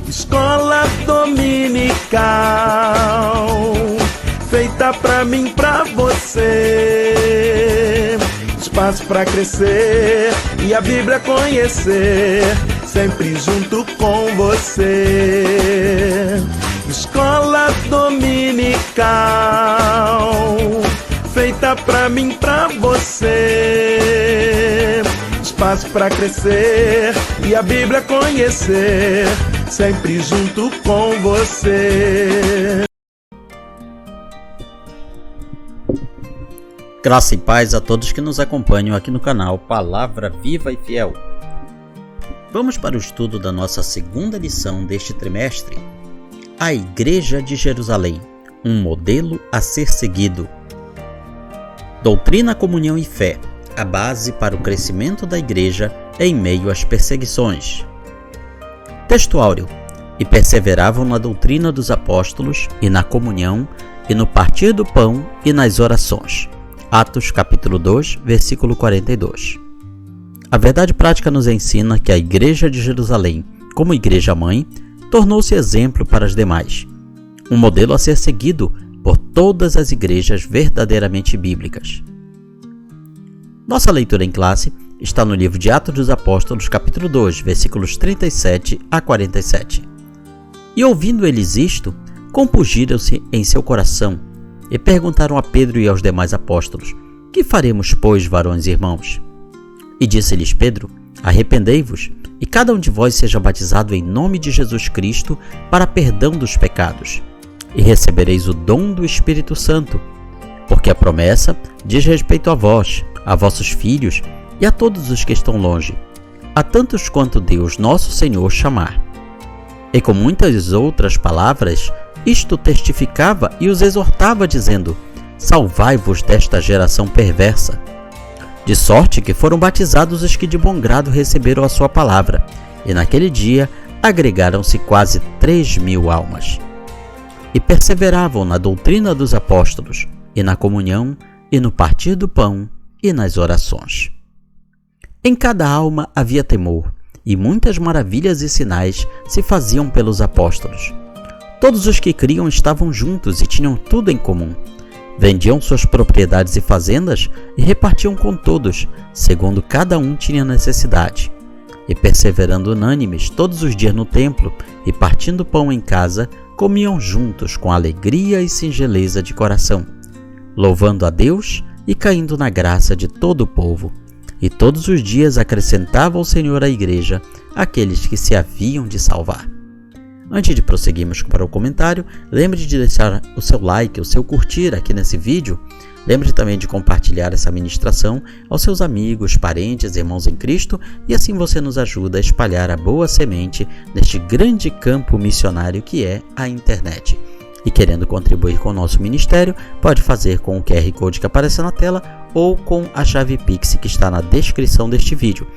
Escola dominical, feita pra mim, pra você. Espaço pra crescer e a Bíblia conhecer, sempre junto com você. Escola dominical, feita pra mim, pra você. Espaço pra crescer e a Bíblia conhecer, sempre junto com você. Graça e paz a todos que nos acompanham aqui no canal Palavra Viva e Fiel. Vamos para o estudo da nossa segunda lição deste trimestre. A Igreja de Jerusalém, um modelo a ser seguido. Doutrina, comunhão e fé, a base para o crescimento da Igreja em meio às perseguições. Texto áureo. E perseveravam na doutrina dos apóstolos, e na comunhão, e no partir do pão, e nas orações. Atos capítulo 2, versículo 42. A verdade prática nos ensina que a Igreja de Jerusalém, como igreja-mãe, tornou-se exemplo para as demais, um modelo a ser seguido por todas as igrejas verdadeiramente bíblicas. Nossa leitura em classe está no livro de Atos dos Apóstolos, capítulo 2, versículos 37 a 47. E ouvindo eles isto, compungiram-se em seu coração, e perguntaram a Pedro e aos demais apóstolos: Que faremos, pois, varões e irmãos? E disse-lhes Pedro: Arrependei-vos, e cada um de vós seja batizado em nome de Jesus Cristo para perdão dos pecados, e recebereis o dom do Espírito Santo, porque a promessa diz respeito a vós, a vossos filhos e a todos os que estão longe, a tantos quanto Deus nosso Senhor chamar. E com muitas outras palavras, isto testificava e os exortava, dizendo: Salvai-vos desta geração perversa. De sorte que foram batizados os que de bom grado receberam a sua palavra, e naquele dia agregaram-se quase 3.000 almas. E perseveravam na doutrina dos apóstolos, e na comunhão, e no partir do pão, e nas orações. Em cada alma havia temor, e muitas maravilhas e sinais se faziam pelos apóstolos. Todos os que criam estavam juntos e tinham tudo em comum. Vendiam suas propriedades e fazendas e repartiam com todos, segundo cada um tinha necessidade. E perseverando unânimes todos os dias no templo e partindo pão em casa, comiam juntos com alegria e singeleza de coração, louvando a Deus e caindo na graça de todo o povo. E todos os dias acrescentava o Senhor à igreja aqueles que se haviam de salvar. Antes de prosseguirmos para o comentário, lembre de deixar o seu like, o seu curtir aqui nesse vídeo. Lembre também de compartilhar essa ministração aos seus amigos, parentes, irmãos em Cristo, e assim você nos ajuda a espalhar a boa semente neste grande campo missionário que é a internet. E querendo contribuir com o nosso ministério, pode fazer com o QR Code que aparece na tela ou com a chave Pix que está na descrição deste vídeo.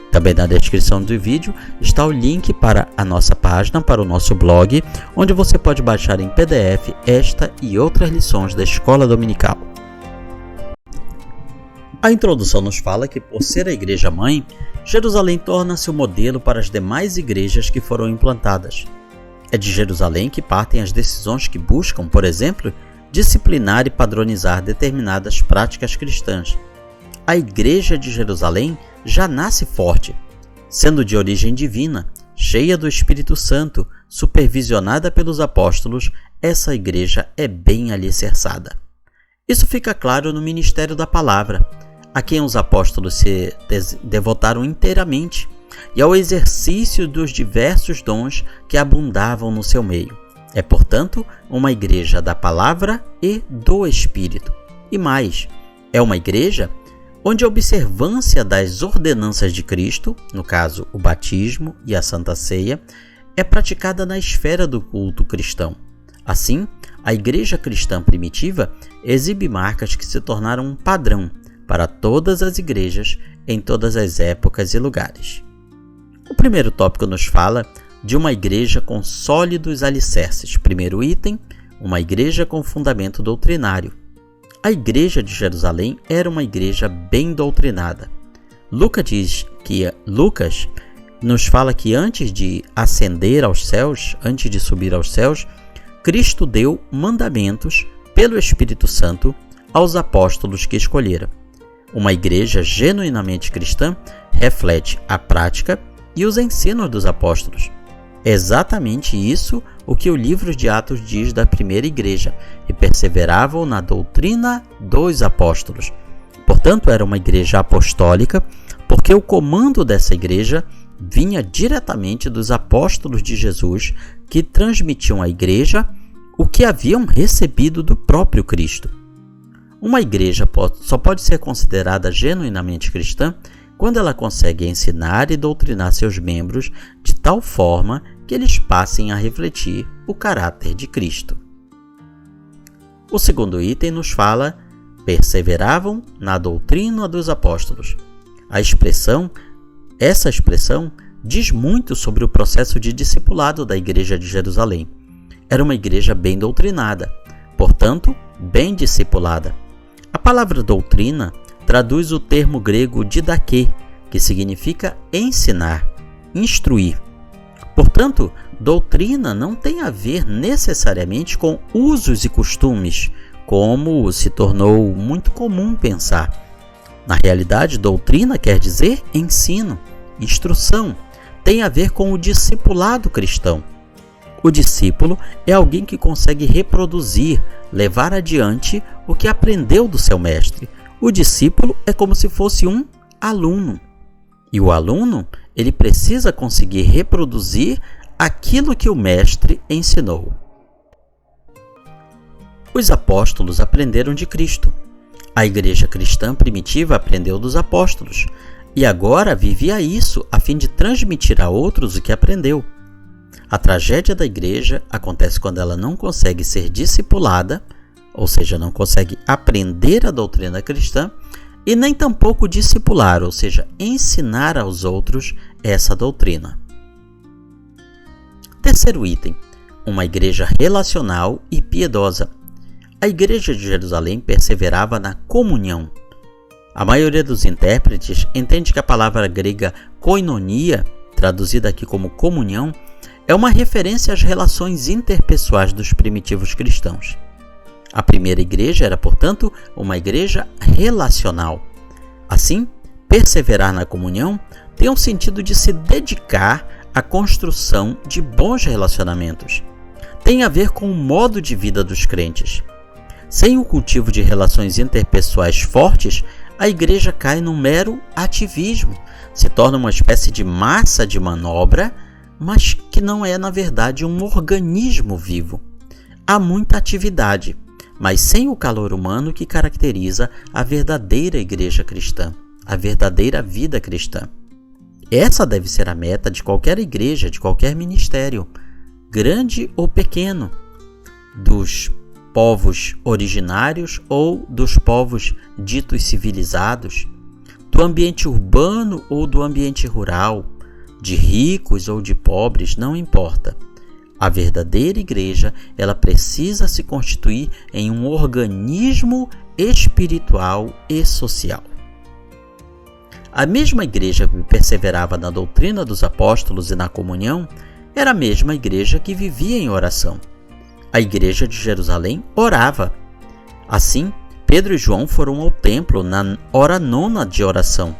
Também na descrição do vídeo está o link para a nossa página, para o nosso blog, onde você pode baixar em PDF esta e outras lições da Escola Dominical. A introdução nos fala que, por ser a igreja-mãe, Jerusalém torna-se o modelo para as demais igrejas que foram implantadas. É de Jerusalém que partem as decisões que buscam, por exemplo, disciplinar e padronizar determinadas práticas cristãs. A Igreja de Jerusalém já nasce forte, sendo de origem divina, cheia do Espírito Santo, supervisionada pelos apóstolos. Essa igreja é bem alicerçada. Isso fica claro no ministério da palavra, a quem os apóstolos se devotaram inteiramente, e ao exercício dos diversos dons que abundavam no seu meio. É, portanto, uma igreja da palavra e do Espírito. E mais, é uma igreja onde a observância das ordenanças de Cristo, no caso o batismo e a Santa Ceia, é praticada na esfera do culto cristão. Assim, a igreja cristã primitiva exibe marcas que se tornaram um padrão para todas as igrejas em todas as épocas e lugares. O primeiro tópico nos fala de uma igreja com sólidos alicerces. Primeiro item, uma igreja com fundamento doutrinário. A igreja de Jerusalém era uma igreja bem doutrinada. Lucas diz que nos fala que antes de ascender aos céus, antes de subir aos céus, Cristo deu mandamentos pelo Espírito Santo aos apóstolos que escolhera. Uma igreja genuinamente cristã reflete a prática e os ensinos dos apóstolos. É exatamente isso o que o livro de Atos diz da primeira igreja, e perseveravam na doutrina dos apóstolos. Portanto, era uma igreja apostólica, porque o comando dessa igreja vinha diretamente dos apóstolos de Jesus, que transmitiam à igreja o que haviam recebido do próprio Cristo. Uma igreja só pode ser considerada genuinamente cristã quando ela consegue ensinar e doutrinar seus membros de tal forma que eles passem a refletir o caráter de Cristo. O segundo item nos fala: perseveravam na doutrina dos apóstolos. Essa expressão diz muito sobre o processo de discipulado da igreja de Jerusalém. Era uma igreja bem doutrinada, portanto, bem discipulada. A palavra doutrina traduz o termo grego didaquê, que significa ensinar, instruir. Portanto, doutrina não tem a ver necessariamente com usos e costumes, como se tornou muito comum pensar. Na realidade, doutrina quer dizer ensino, instrução, tem a ver com o discipulado cristão. O discípulo é alguém que consegue reproduzir, levar adiante o que aprendeu do seu mestre. O discípulo é como se fosse um aluno. E o aluno, ele precisa conseguir reproduzir aquilo que o mestre ensinou. Os apóstolos aprenderam de Cristo. A igreja cristã primitiva aprendeu dos apóstolos e agora vivia isso a fim de transmitir a outros o que aprendeu. A tragédia da igreja acontece quando ela não consegue ser discipulada, ou seja, não consegue aprender a doutrina cristã, e nem tampouco discipular, ou seja, ensinar aos outros essa doutrina. Terceiro item, uma igreja relacional e piedosa. A igreja de Jerusalém perseverava na comunhão. A maioria dos intérpretes entende que a palavra grega koinonia, traduzida aqui como comunhão, é uma referência às relações interpessoais dos primitivos cristãos. A primeira igreja era, portanto, uma igreja relacional. Assim, perseverar na comunhão tem um sentido de se dedicar à construção de bons relacionamentos. Tem a ver com o modo de vida dos crentes. Sem o cultivo de relações interpessoais fortes, a igreja cai num mero ativismo, se torna uma espécie de massa de manobra, mas que não é, na verdade, um organismo vivo. Há muita atividade, mas sem o calor humano que caracteriza a verdadeira igreja cristã, a verdadeira vida cristã. Essa deve ser a meta de qualquer igreja, de qualquer ministério, grande ou pequeno, dos povos originários ou dos povos ditos civilizados, do ambiente urbano ou do ambiente rural, de ricos ou de pobres, não importa. A verdadeira igreja, ela precisa se constituir em um organismo espiritual e social. A mesma igreja que perseverava na doutrina dos apóstolos e na comunhão era a mesma igreja que vivia em oração. A igreja de Jerusalém orava. Assim, Pedro e João foram ao templo na hora nona de oração,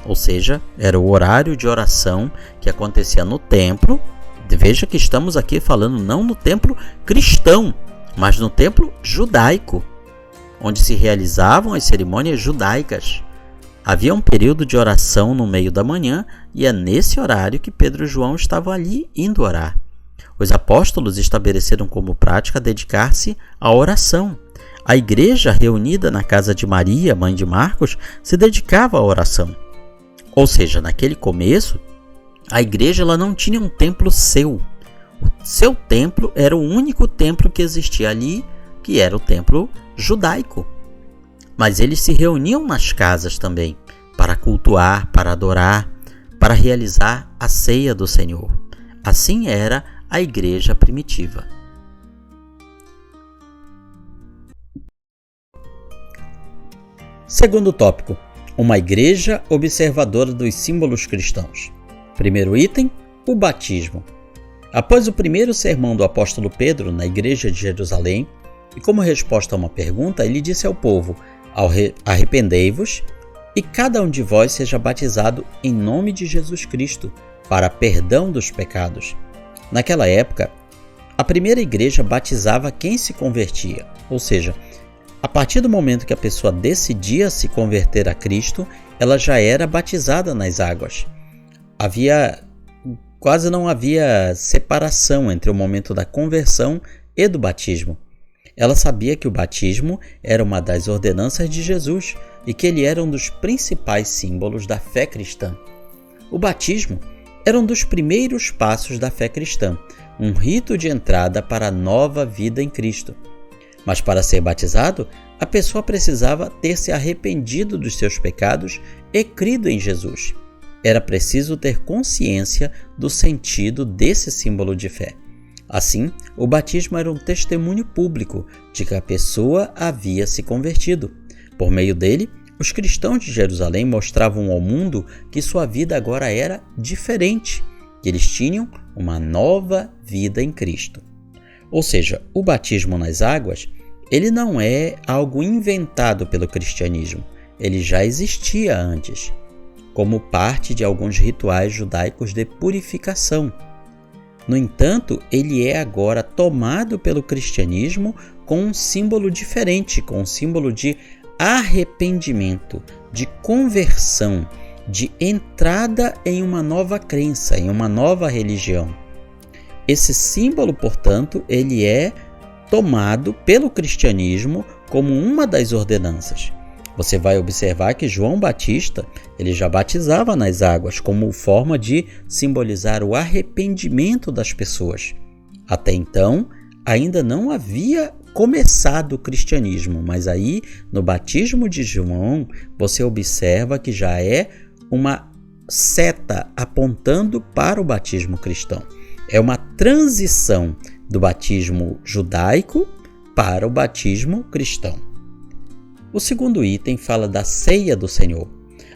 ou seja, era o horário de oração que acontecia no templo. Veja que estamos aqui falando não no templo cristão, mas no templo judaico, onde se realizavam as cerimônias judaicas. Havia um período de oração no meio da manhã e é nesse horário que Pedro e João estavam ali indo orar. Os apóstolos estabeleceram como prática dedicar-se à oração. A igreja reunida na casa de Maria, mãe de Marcos, se dedicava à oração. Ou seja, naquele começo, a igreja ela não tinha um templo seu. O seu templo era o único templo que existia ali, que era o templo judaico. Mas eles se reuniam nas casas também, para cultuar, para adorar, para realizar a ceia do Senhor. Assim era a igreja primitiva. Segundo tópico, uma igreja observadora dos símbolos cristãos. Primeiro item, o batismo. Após o primeiro sermão do apóstolo Pedro na igreja de Jerusalém, e como resposta a uma pergunta, ele disse ao povo: arrependei-vos e cada um de vós seja batizado em nome de Jesus Cristo para perdão dos pecados. Naquela época, a primeira igreja batizava quem se convertia, ou seja, a partir do momento que a pessoa decidia se converter a Cristo, ela já era batizada nas águas. Quase não havia separação entre o momento da conversão e do batismo. Ela sabia que o batismo era uma das ordenanças de Jesus e que ele era um dos principais símbolos da fé cristã. O batismo era um dos primeiros passos da fé cristã, um rito de entrada para a nova vida em Cristo. Mas para ser batizado, a pessoa precisava ter se arrependido dos seus pecados e crido em Jesus. Era preciso ter consciência do sentido desse símbolo de fé. Assim, o batismo era um testemunho público de que a pessoa havia se convertido. Por meio dele, os cristãos de Jerusalém mostravam ao mundo que sua vida agora era diferente, que eles tinham uma nova vida em Cristo. Ou seja, o batismo nas águas, ele não é algo inventado pelo cristianismo, ele já existia antes, como parte de alguns rituais judaicos de purificação. No entanto, ele é agora tomado pelo cristianismo com um símbolo diferente, com um símbolo de arrependimento, de conversão, de entrada em uma nova crença, em uma nova religião. Esse símbolo, portanto, ele é tomado pelo cristianismo como uma das ordenanças. Você vai observar que João Batista, ele já batizava nas águas como forma de simbolizar o arrependimento das pessoas. Até então, ainda não havia começado o cristianismo, mas aí, no batismo de João, você observa que já é uma seta apontando para o batismo cristão. É uma transição do batismo judaico para o batismo cristão. O segundo item fala da ceia do Senhor.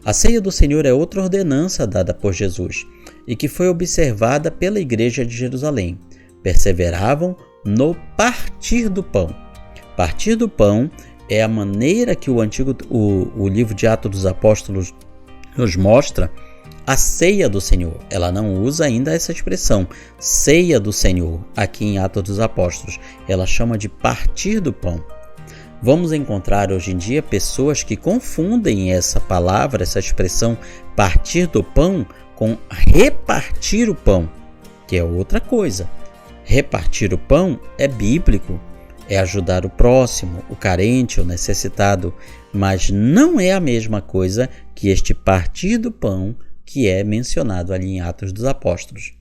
A ceia do Senhor é outra ordenança dada por Jesus e que foi observada pela igreja de Jerusalém. Perseveravam no partir do pão. Partir do pão é a maneira que o livro de Atos dos Apóstolos nos mostra a ceia do Senhor. Ela não usa ainda essa expressão, ceia do Senhor, aqui em Atos dos Apóstolos. Ela chama de partir do pão. Vamos encontrar hoje em dia pessoas que confundem essa palavra, essa expressão partir do pão com repartir o pão, que é outra coisa. Repartir o pão é bíblico, é ajudar o próximo, o carente, o necessitado, mas não é a mesma coisa que este partir do pão que é mencionado ali em Atos dos Apóstolos.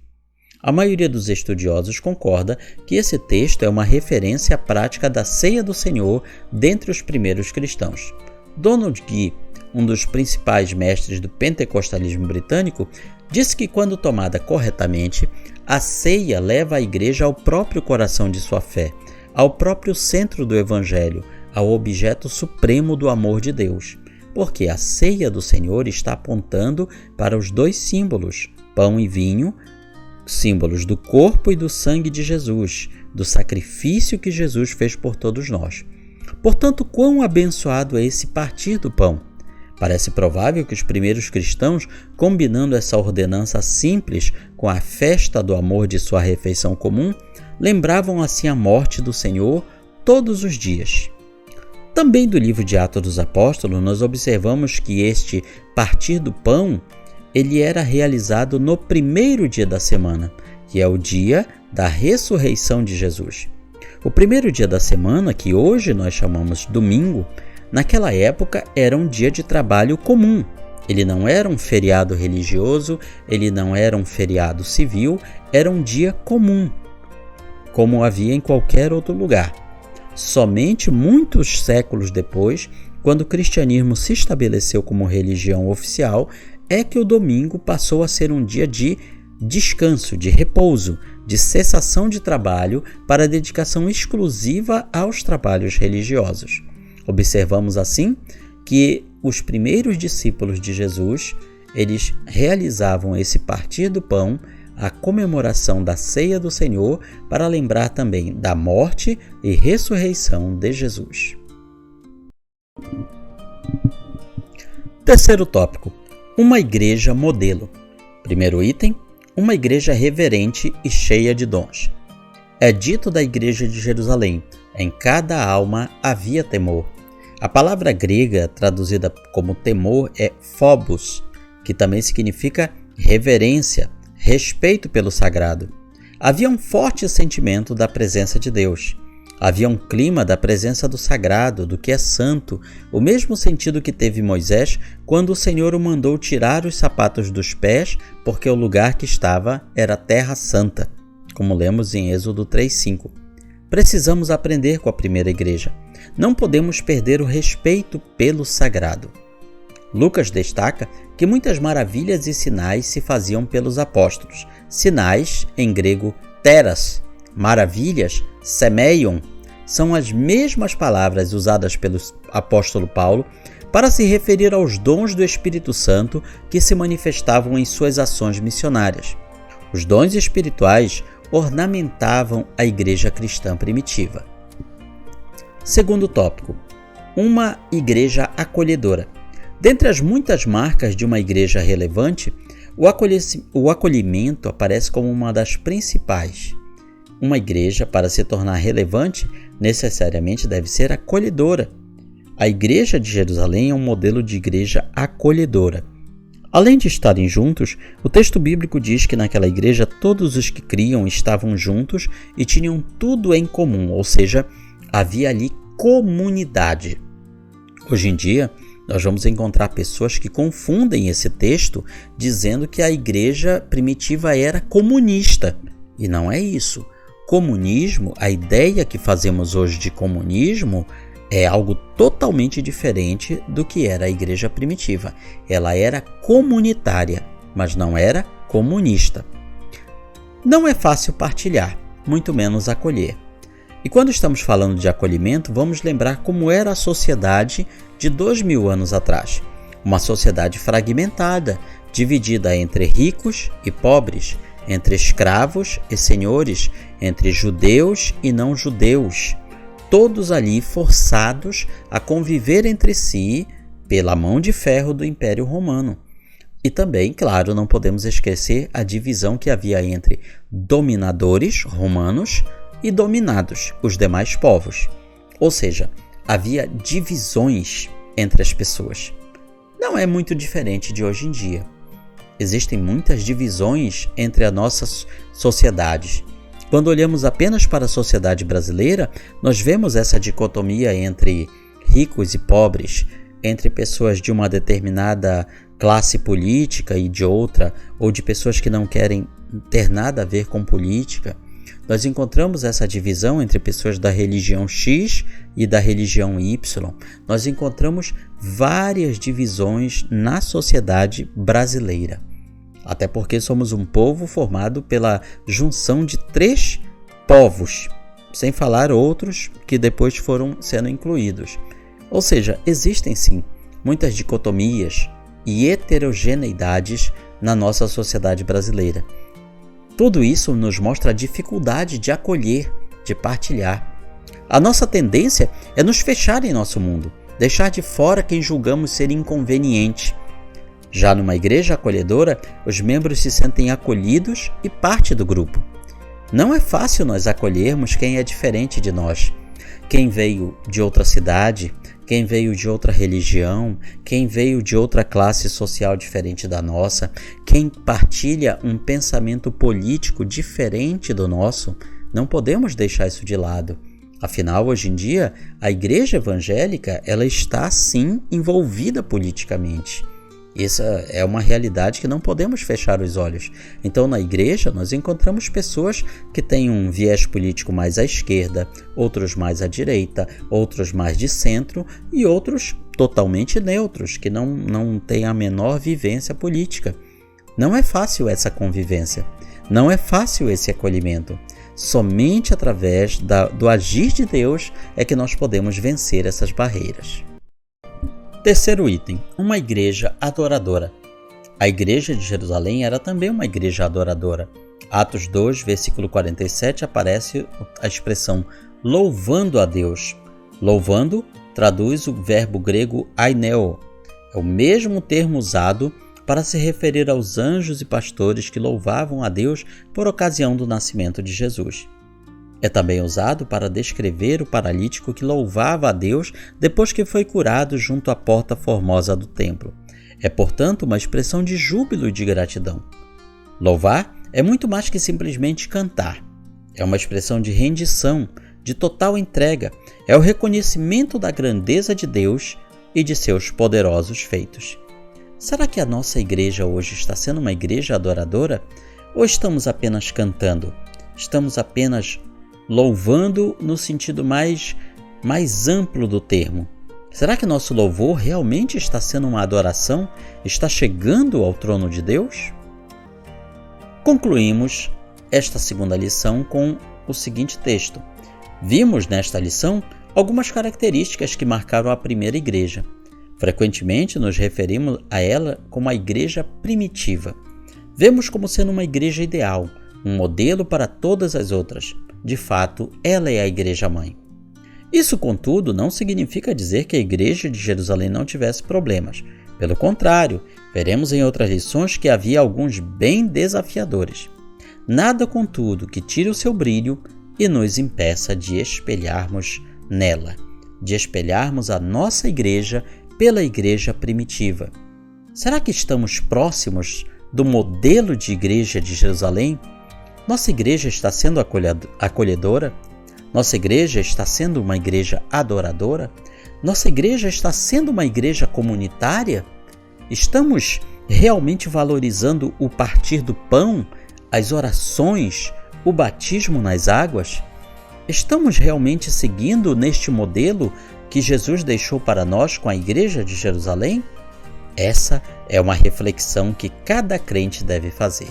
A maioria dos estudiosos concorda que esse texto é uma referência à prática da ceia do Senhor dentre os primeiros cristãos. Donald Gee, um dos principais mestres do pentecostalismo britânico, disse que quando tomada corretamente, a ceia leva a igreja ao próprio coração de sua fé, ao próprio centro do evangelho, ao objeto supremo do amor de Deus, porque a ceia do Senhor está apontando para os dois símbolos, pão e vinho, símbolos do corpo e do sangue de Jesus, do sacrifício que Jesus fez por todos nós. Portanto, quão abençoado é esse partir do pão? Parece provável que os primeiros cristãos, combinando essa ordenança simples com a festa do amor de sua refeição comum, lembravam assim a morte do Senhor todos os dias. Também do livro de Atos dos Apóstolos, nós observamos que este partir do pão ele era realizado no primeiro dia da semana, que é o dia da ressurreição de Jesus. O primeiro dia da semana, que hoje nós chamamos domingo, naquela época era um dia de trabalho comum. Ele não era um feriado religioso, ele não era um feriado civil, era um dia comum, como havia em qualquer outro lugar. Somente muitos séculos depois, quando o cristianismo se estabeleceu como religião oficial, é que o domingo passou a ser um dia de descanso, de repouso, de cessação de trabalho para dedicação exclusiva aos trabalhos religiosos. Observamos assim que os primeiros discípulos de Jesus, eles realizavam esse partir do pão, a comemoração da ceia do Senhor, para lembrar também da morte e ressurreição de Jesus. Terceiro tópico: uma igreja modelo. Primeiro item: uma igreja reverente e cheia de dons. É dito da igreja de Jerusalém: em cada alma havia temor. A palavra grega traduzida como temor é phobos, que também significa reverência, respeito pelo sagrado. Havia um forte sentimento da presença de Deus. Havia um clima da presença do sagrado, do que é santo, o mesmo sentido que teve Moisés quando o Senhor o mandou tirar os sapatos dos pés, porque o lugar que estava era terra santa, como lemos em Êxodo 3:5. Precisamos aprender com a primeira igreja. Não podemos perder o respeito pelo sagrado. Lucas destaca que muitas maravilhas e sinais se faziam pelos apóstolos. Sinais, em grego, teras. Maravilhas, semeion, são as mesmas palavras usadas pelo apóstolo Paulo para se referir aos dons do Espírito Santo que se manifestavam em suas ações missionárias. Os dons espirituais ornamentavam a igreja cristã primitiva. Segundo tópico: uma igreja acolhedora. Dentre as muitas marcas de uma igreja relevante, o acolhimento aparece como uma das principais. Uma igreja, para se tornar relevante, necessariamente deve ser acolhedora. A igreja de Jerusalém é um modelo de igreja acolhedora. Além de estarem juntos, o texto bíblico diz que naquela igreja todos os que criam estavam juntos e tinham tudo em comum, ou seja, havia ali comunidade. Hoje em dia, nós vamos encontrar pessoas que confundem esse texto dizendo que a igreja primitiva era comunista. E não é isso. Comunismo, a ideia que fazemos hoje de comunismo, é algo totalmente diferente do que era a igreja primitiva. Ela era comunitária, mas não era comunista. Não é fácil partilhar, muito menos acolher. E quando estamos falando de acolhimento, vamos lembrar como era a sociedade de 2000 anos atrás. Uma sociedade fragmentada, dividida entre ricos e pobres, entre escravos e senhores, entre judeus e não judeus, todos ali forçados a conviver entre si pela mão de ferro do Império Romano. E também, claro, não podemos esquecer a divisão que havia entre dominadores romanos e dominados, os demais povos. Ou seja, havia divisões entre as pessoas. Não é muito diferente de hoje em dia. Existem muitas divisões entre as nossas sociedades. Quando olhamos apenas para a sociedade brasileira, nós vemos essa dicotomia entre ricos e pobres, entre pessoas de uma determinada classe política e de outra, ou de pessoas que não querem ter nada a ver com política. Nós encontramos essa divisão entre pessoas da religião X e da religião Y. Nós encontramos várias divisões na sociedade brasileira. Até porque somos um povo formado pela junção de 3 povos, sem falar outros que depois foram sendo incluídos. Ou seja, existem sim muitas dicotomias e heterogeneidades na nossa sociedade brasileira. Tudo isso nos mostra a dificuldade de acolher, de partilhar. A nossa tendência é nos fechar em nosso mundo, deixar de fora quem julgamos ser inconveniente. Já numa igreja acolhedora, os membros se sentem acolhidos e parte do grupo. Não é fácil nós acolhermos quem é diferente de nós. Quem veio de outra cidade, quem veio de outra religião, quem veio de outra classe social diferente da nossa, quem partilha um pensamento político diferente do nosso, não podemos deixar isso de lado. Afinal, hoje em dia, a igreja evangélica ela está sim envolvida politicamente. Essa é uma realidade que não podemos fechar os olhos. Então, na igreja, nós encontramos pessoas que têm um viés político mais à esquerda, outros mais à direita, outros mais de centro e outros totalmente neutros, que não têm a menor vivência política. Não é fácil essa convivência, não é fácil esse acolhimento. Somente através do agir de Deus é que nós podemos vencer essas barreiras. Terceiro item, uma igreja adoradora. A igreja de Jerusalém era também uma igreja adoradora. Atos 2, versículo 47, aparece a expressão louvando a Deus. Louvando traduz o verbo grego aineo. É o mesmo termo usado para se referir aos anjos e pastores que louvavam a Deus por ocasião do nascimento de Jesus. É também usado para descrever o paralítico que louvava a Deus depois que foi curado junto à porta formosa do templo. É, portanto, uma expressão de júbilo e de gratidão. Louvar é muito mais que simplesmente cantar. É uma expressão de rendição, de total entrega. É o reconhecimento da grandeza de Deus e de seus poderosos feitos. Será que a nossa igreja hoje está sendo uma igreja adoradora? Ou estamos apenas cantando? Estamos apenas louvando no sentido mais amplo do termo? Será que nosso louvor realmente está sendo uma adoração? Está chegando ao trono de Deus? Concluímos esta segunda lição com o seguinte texto. Vimos nesta lição algumas características que marcaram a primeira igreja. Frequentemente nos referimos a ela como a igreja primitiva. Vemos como sendo uma igreja ideal, um modelo para todas as outras. De fato, ela é a igreja-mãe. Isso, contudo, não significa dizer que a igreja de Jerusalém não tivesse problemas. Pelo contrário, veremos em outras lições que havia alguns bem desafiadores. Nada, contudo, que tire o seu brilho e nos impeça de espelharmos nela, de espelharmos a nossa igreja pela igreja primitiva. Será que estamos próximos do modelo de igreja de Jerusalém? Nossa igreja está sendo acolhedora? Nossa igreja está sendo uma igreja adoradora? Nossa igreja está sendo uma igreja comunitária? Estamos realmente valorizando o partir do pão, as orações, o batismo nas águas? Estamos realmente seguindo neste modelo que Jesus deixou para nós com a igreja de Jerusalém? Essa é uma reflexão que cada crente deve fazer.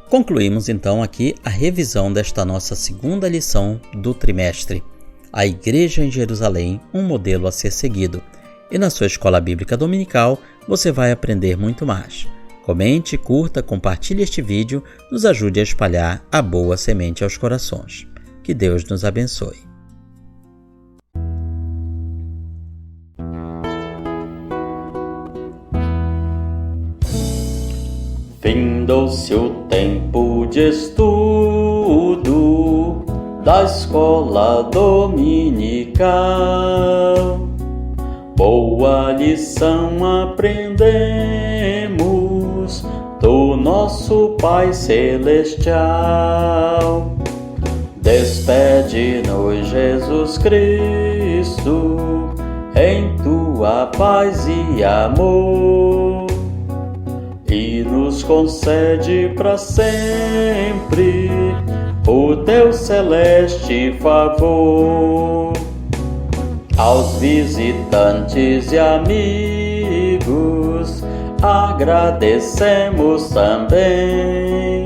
Concluímos então aqui a revisão desta nossa segunda lição do trimestre. A Igreja em Jerusalém, um modelo a ser seguido. E na sua escola bíblica dominical você vai aprender muito mais. Comente, curta, compartilhe este vídeo, nos ajude a espalhar a boa semente aos corações. Que Deus nos abençoe. Findou-se o tempo de estudo da escola dominical. Boa lição aprendemos do nosso Pai Celestial. Despede-nos, Jesus Cristo, em tua paz e amor, e nos concede para sempre o teu celeste favor. Aos visitantes e amigos agradecemos também.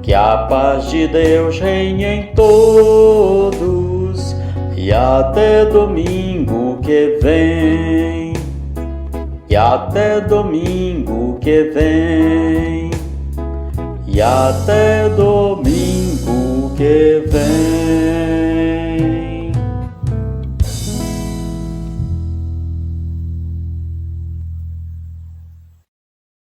Que a paz de Deus reine em todos e até domingo que vem. E até domingo que vem. E até domingo que vem.